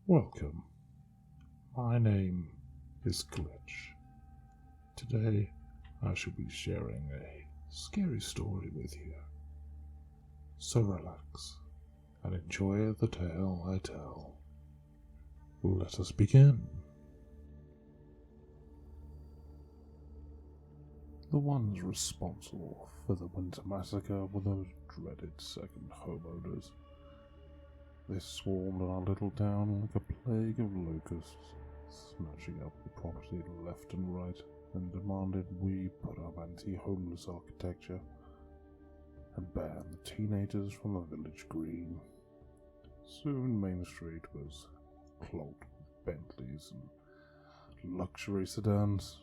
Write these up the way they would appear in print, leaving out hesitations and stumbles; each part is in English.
Welcome. My name is Glitch. Today I shall be sharing a scary story with you. So relax and enjoy the tale I tell. Let us begin. The ones responsible for the winter massacre were those dreaded second homeowners. They swarmed in our little town like a plague of locusts, snatching up the property left and right, and demanded we put up anti-homeless architecture and ban the teenagers from the village green. Soon Main Street was clogged with Bentleys and luxury sedans.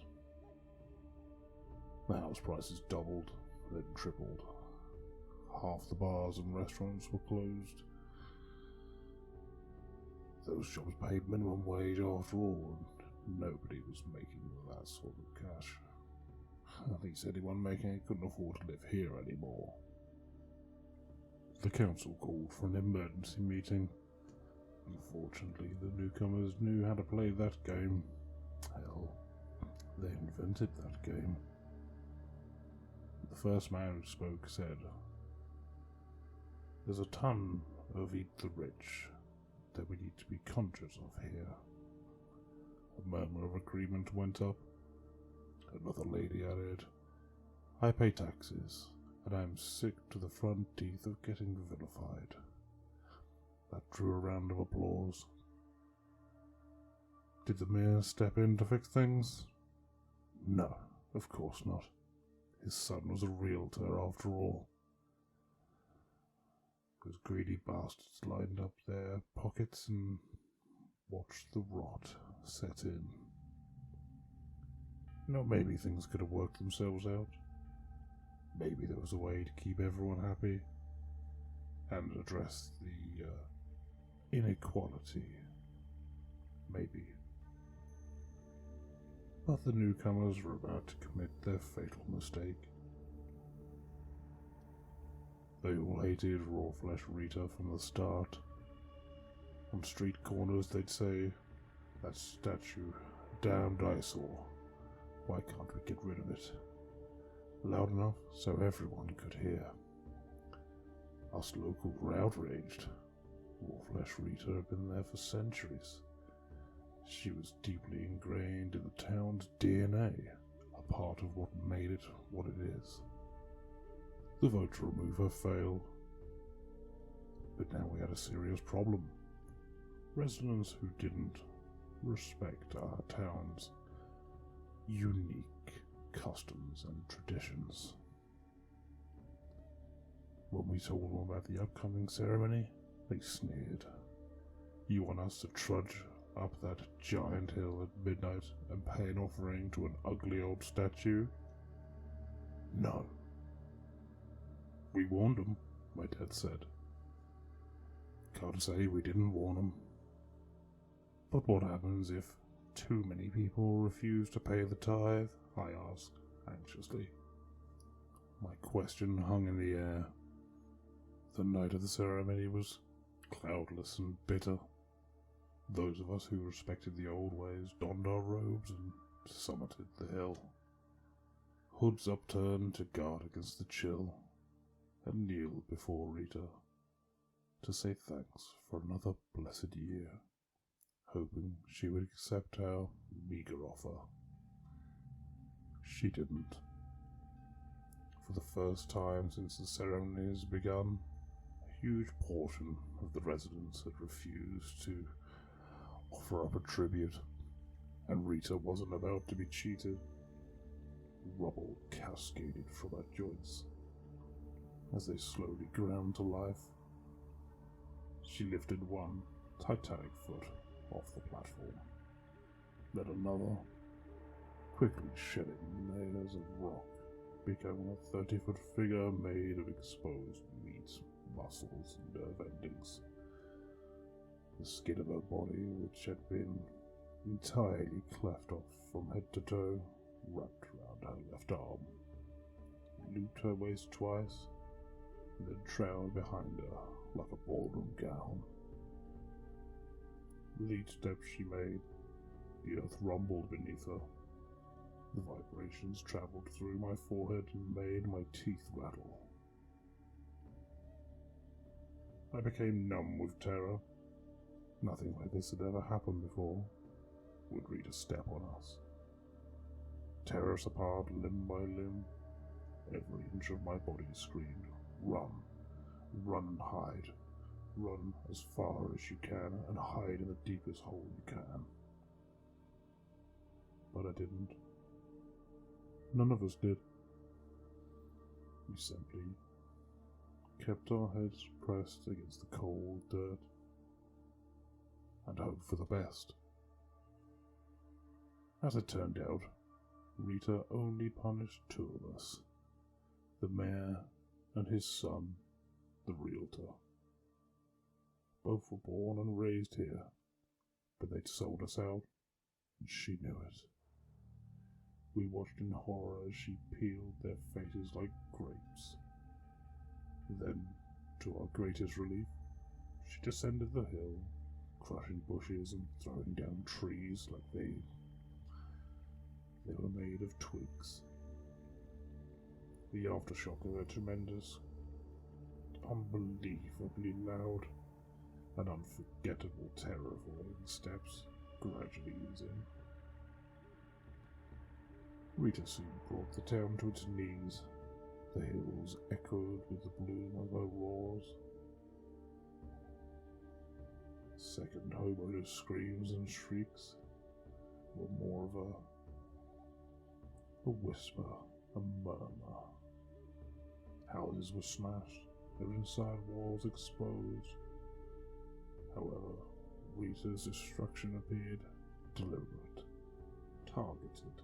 The house prices doubled, then tripled. Half the bars and restaurants were closed. Those jobs paid minimum wage after all, and nobody was making that sort of cash. At least anyone making it couldn't afford to live here anymore. The council called for an emergency meeting. Unfortunately, the newcomers knew how to play that game. Hell, they invented that game. The first man who spoke said, "There's a ton of eat the rich that we need to be conscious of here." A murmur of agreement went up. Another lady added, "I pay taxes, and I'm sick to the front teeth of getting vilified." That drew a round of applause. Did the mayor step in to fix things? No, of course not. His son was a realtor after all. Those greedy bastards lined up their pockets and watched the rot set in. Maybe things could have worked themselves out. Maybe there was a way to keep everyone happy and address the inequality. Maybe. But the newcomers were about to commit their fatal mistake. They all hated raw flesh Rita from the start. On street corners they'd say, "That statue, a damned eyesore. Why can't we get rid of it?" Loud enough so everyone could hear. Us locals were outraged. Raw flesh Rita had been there for centuries. She was deeply ingrained in the town's DNA, a part of what made it what it is. The vote to remove her failed. But now we had a serious problem. Residents who didn't respect our town's unique customs and traditions. When we told them about the upcoming ceremony, they sneered. "You want us to trudge up that giant hill at midnight and pay an offering to an ugly old statue?" No. "We warned them," my dad said. Can't say we didn't warn them. But what happens if too many people refuse to pay the tithe? I asked, anxiously. My question hung in the air. The night of the ceremony was cloudless and bitter. Those of us who respected the old ways donned our robes and summited the hill. Hoods upturned to guard against the chill, and kneeled before Rita to say thanks for another blessed year, hoping she would accept our meager offer. She didn't. For the first time since the ceremonies begun, a huge portion of the residents had refused to offer up a tribute, and Rita wasn't about to be cheated. Rubble cascaded from her joints as they slowly ground to life. She lifted one titanic foot off the platform, then another, quickly shedding layers of rock, becoming a 30-foot figure made of exposed meat, muscles, and nerve endings. The skin of her body, which had been entirely cleft off from head to toe, wrapped around her left arm, looped her waist twice, and then trailed behind her like a ballroom gown. With each step she made, the earth rumbled beneath her. The vibrations travelled through my forehead and made my teeth rattle. I became numb with terror. Nothing like this had ever happened before. Would Rita step on us? Tear us apart limb by limb? Every inch of my body screamed, "Run! Run and hide! Run as far as you can and hide in the deepest hole you can." But I didn't. None of us did. We simply kept our heads pressed against the cold dirt and hoped for the best. As it turned out, Rita only punished two of us, the mayor and his son, the realtor. Both were born and raised here, but they'd sold us out, and she knew it. We watched in horror as she peeled their faces like grapes. Then, to our greatest relief, she descended the hill, crushing bushes and throwing down trees like they were made of twigs. The aftershock of her tremendous, unbelievably loud, and unforgettable terror of all the steps gradually easing. Rita soon brought the town to its knees. The hills echoed with the bloom of her roars. Second homeowners' screams and shrieks were more of a whisper, a murmur. Houses were smashed, their inside walls exposed. However, Rita's destruction appeared deliberate, targeted,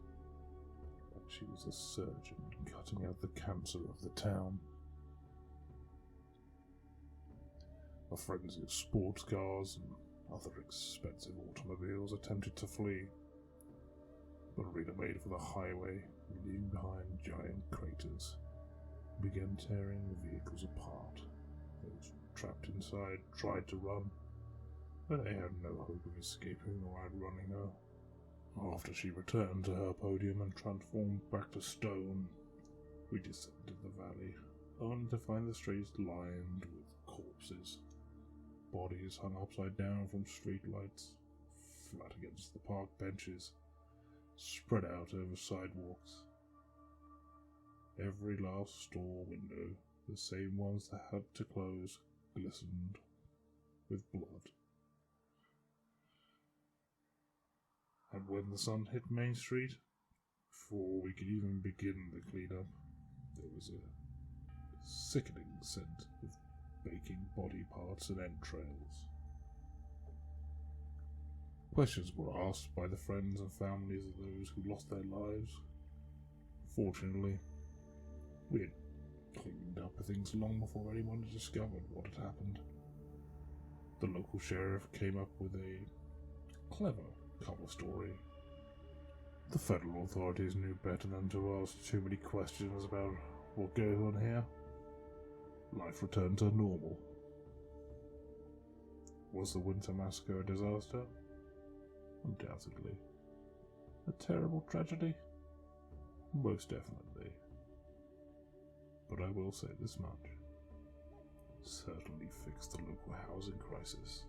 like she was a surgeon cutting out the cancer of the town. A frenzy of sports cars and other expensive automobiles attempted to flee, but Rita made for the highway, leaving behind giant craters, and began tearing the vehicles apart. Those trapped inside tried to run, but they had no hope of escaping or outrunning her. After she returned to her podium and transformed back to stone, we descended the valley, only to find the streets lined with corpses. Bodies hung upside down from streetlights, flat against the park benches, spread out over sidewalks. Every last store window, the same ones that had to close, glistened with blood. And when the sun hit Main Street, before we could even begin the cleanup, there was a sickening scent of baking body parts and entrails. Questions were asked by the friends and families of those who lost their lives. Fortunately, we had cleaned up things long before anyone had discovered what had happened. The local sheriff came up with a clever cover story. The federal authorities knew better than to ask too many questions about what goes on here. Life returned to normal. Was the Winter Massacre a disaster? Undoubtedly. A terrible tragedy? Most definitely. But I will say this much. Certainly fixed the local housing crisis.